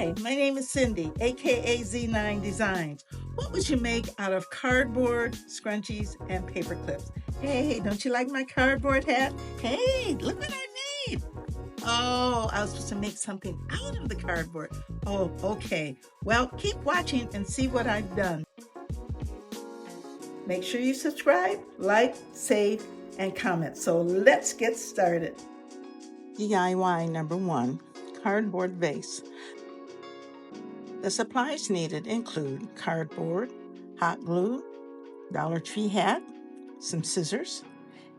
Hi, my name is Cindy, aka Z9designs. What would you make out of cardboard, scrunchies, and paper clips? Hey, don't you like my cardboard hat? Hey, look what I made! Oh, I was supposed to make something out of the cardboard. Oh, okay. Well, keep watching and see what I've done. Make sure you subscribe, like, save, and comment. So let's get started. DIY number 1, cardboard vase. The supplies needed include cardboard, hot glue, Dollar Tree hat, some scissors,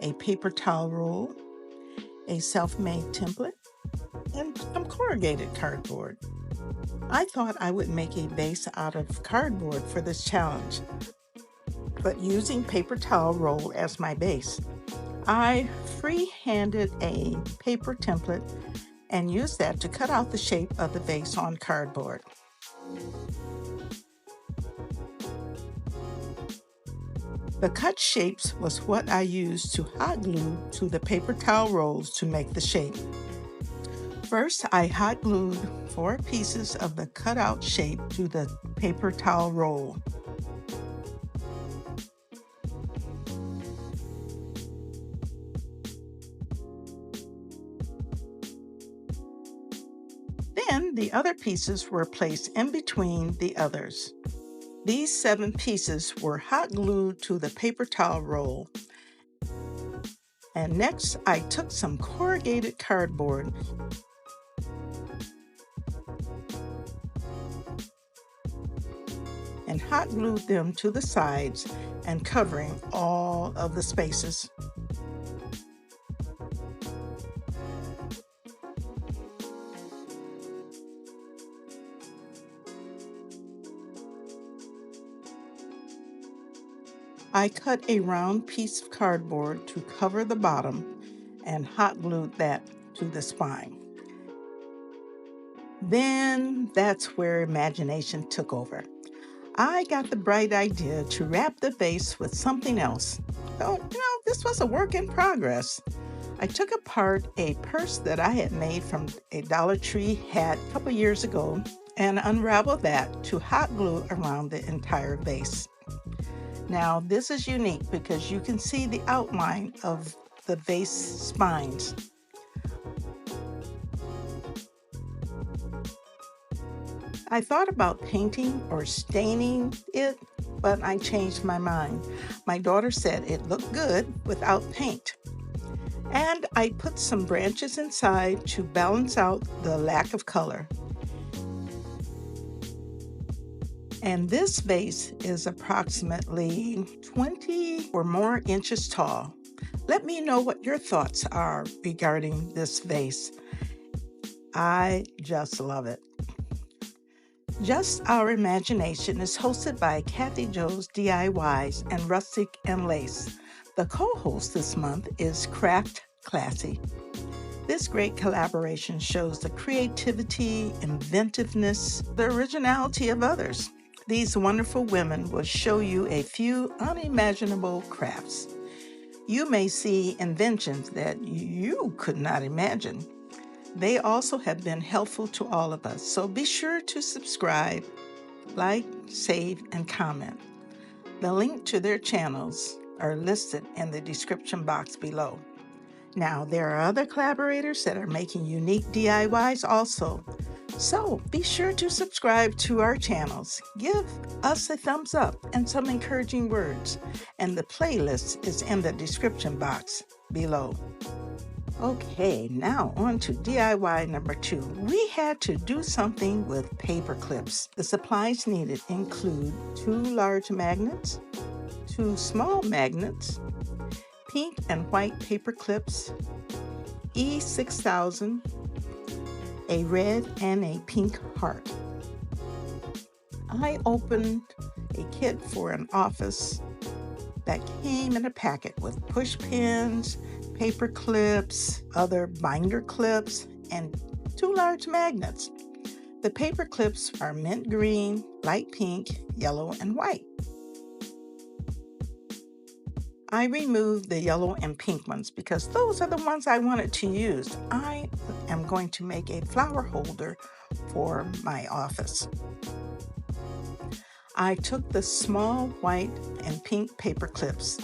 a paper towel roll, a self-made template, and some corrugated cardboard. I thought I would make a vase out of cardboard for this challenge, but using paper towel roll as my base, I free-handed a paper template and used that to cut out the shape of the vase on cardboard. The cut shapes was what I used to hot glue to the paper towel rolls to make the shape. First, I hot glued 4 pieces of the cutout shape to the paper towel roll. Then the other pieces were placed in between the others. These 7 pieces were hot glued to the paper towel roll. And next, I took some corrugated cardboard and hot glued them to the sides and covering all of the spaces. I cut a round piece of cardboard to cover the bottom and hot glued that to the spine. Then that's where imagination took over. I got the bright idea to wrap the vase with something else. So, this was a work in progress. I took apart a purse that I had made from a Dollar Tree hat a couple years ago and unraveled that to hot glue around the entire vase. Now, this is unique because you can see the outline of the vase spines. I thought about painting or staining it, but I changed my mind. My daughter said it looked good without paint. And I put some branches inside to balance out the lack of color. And this vase is approximately 20 or more inches tall. Let me know what your thoughts are regarding this vase. I just love it. Just Our Imagination is hosted by Kathy Jo's DIYs and Rustic and Lace. The co-host this month is Craft Classy. This great collaboration shows the creativity, inventiveness, the originality of others. These wonderful women will show you a few unimaginable crafts. You may see inventions that you could not imagine. They also have been helpful to all of us, so be sure to subscribe, like, save, and comment. The link to their channels are listed in the description box below. Now, there are other collaborators that are making unique DIYs also. So be sure to subscribe to our channels. Give us a thumbs up and some encouraging words. And the playlist is in the description box below. Okay, now on to DIY number 2. We had to do something with paper clips. The supplies needed include 2 large magnets, 2 small magnets, pink and white paper clips, E6000, a red and a pink heart. I opened a kit for an office that came in a packet with push pins, paper clips, other binder clips, and 2 large magnets. The paper clips are mint green, light pink, yellow, and white. I removed the yellow and pink ones because those are the ones I wanted to use. I am going to make a flower holder for my office. I took the small white and pink paper clips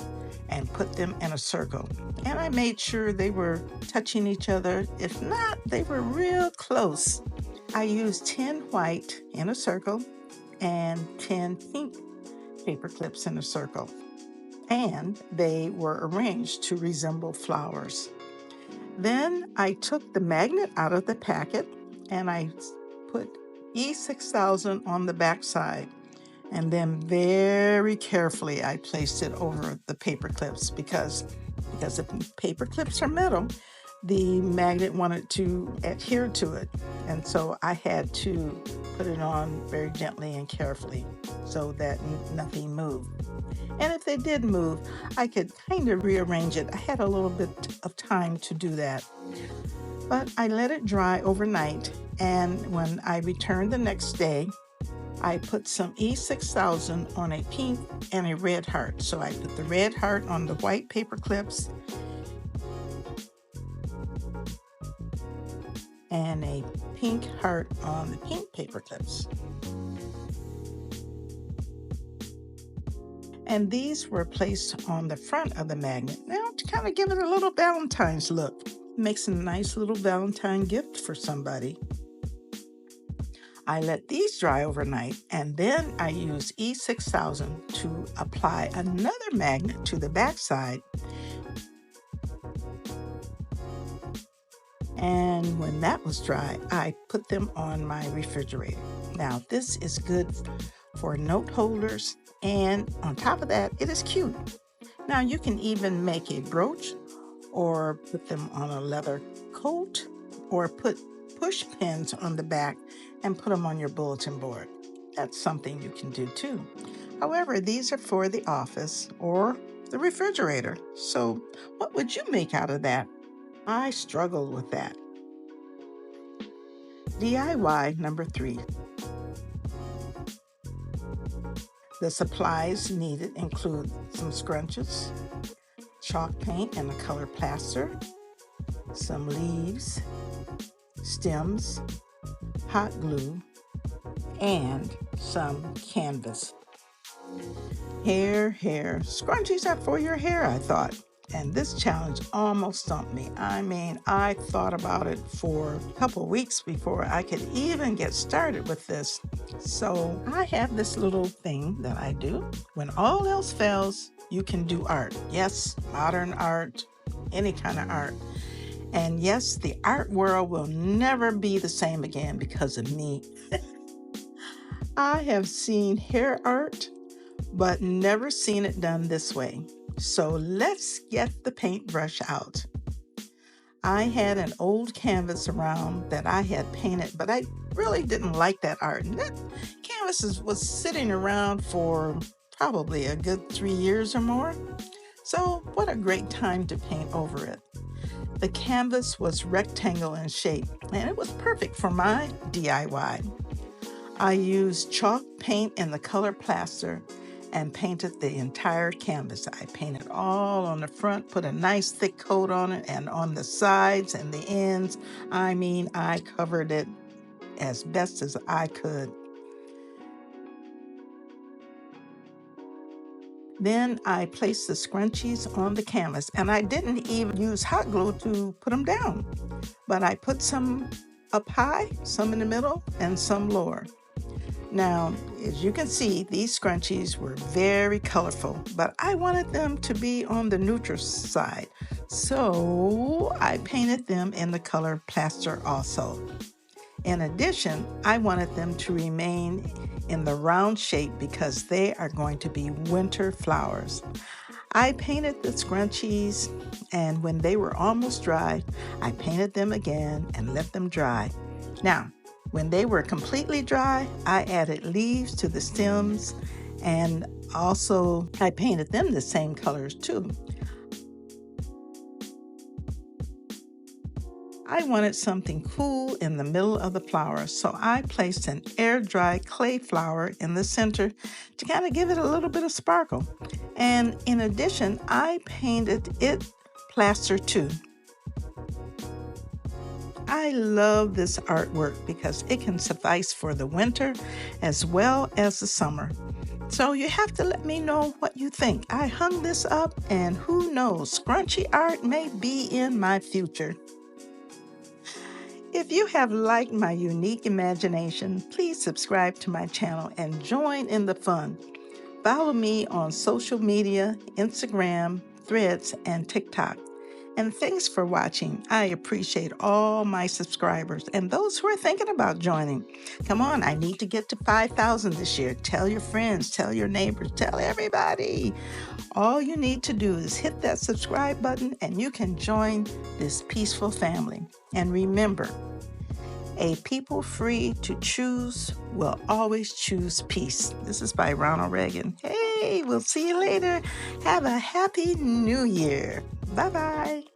and put them in a circle. And I made sure they were touching each other. If not, they were real close. I used 10 white in a circle and 10 pink paper clips in a circle. And they were arranged to resemble flowers. Then I took the magnet out of the packet and I put E6000 on the back side. And then very carefully I placed it over the paper clips because the paper clips are metal, the magnet wanted to adhere to it. And so I had to put it on very gently and carefully so that nothing moved. And if they did move, I could kind of rearrange it. I had a little bit of time to do that. But I let it dry overnight, and when I returned the next day, I put some E6000 on a pink and a red heart. So I put the red heart on the white paper clips and a pink heart on the pink paper clips. And these were placed on the front of the magnet. Now to kind of give it a little Valentine's look. Makes a nice little Valentine gift for somebody. I let these dry overnight, and then I used E6000 to apply another magnet to the backside. And when that was dry, I put them on my refrigerator. Now, this is good for note holders, and on top of that, it is cute. Now, you can even make a brooch or put them on a leather coat or put push pins on the back and put them on your bulletin board. That's something you can do too. However, these are for the office or the refrigerator. So what would you make out of that? I struggled with that. DIY number 3. The supplies needed include some scrunches, chalk paint and a color plaster, some leaves, stems, hot glue, and some canvas. Hair. Scrunchies are for your hair, I thought. And this challenge almost stumped me. I mean, I thought about it for a couple weeks before I could even get started with this. So I have this little thing that I do. When all else fails, you can do art. Yes, modern art, any kind of art. And yes, the art world will never be the same again because of me. I have seen hair art, but never seen it done this way. So let's get the paintbrush out. I had an old canvas around that I had painted, but I really didn't like that art. And that canvas was sitting around for probably a good 3 years or more. So what a great time to paint over it. The canvas was rectangle in shape, and it was perfect for my DIY. I used chalk paint and the color plaster and painted the entire canvas. I painted all on the front, put a nice thick coat on it, and on the sides and the ends. I mean, I covered it as best as I could. Then I placed the scrunchies on the canvas, and I didn't even use hot glue to put them down, but I put some up high, some in the middle, and some lower. Now, as you can see, these scrunchies were very colorful, but I wanted them to be on the neutral side, so I painted them in the color plaster also. In addition, I wanted them to remain in the round shape because they are going to be winter flowers. I painted the scrunchies, and when they were almost dry, I painted them again and let them dry. Now, when they were completely dry, I added leaves to the stems, and also I painted them the same colors too. I wanted something cool in the middle of the flower, so I placed an air-dry clay flower in the center to kind of give it a little bit of sparkle. And in addition, I painted it plaster too. I love this artwork because it can suffice for the winter as well as the summer. So you have to let me know what you think. I hung this up, and who knows, Scrunchy Art may be in my future. If you have liked my unique imagination, please subscribe to my channel and join in the fun. Follow me on social media, Instagram, Threads, and TikTok. And thanks for watching. I appreciate all my subscribers and those who are thinking about joining. Come on, I need to get to 5,000 this year. Tell your friends, tell your neighbors, tell everybody. All you need to do is hit that subscribe button and you can join this peaceful family. And remember, a people free to choose will always choose peace. This is by Ronald Reagan. Hey, we'll see you later. Have a happy new year. Bye-bye.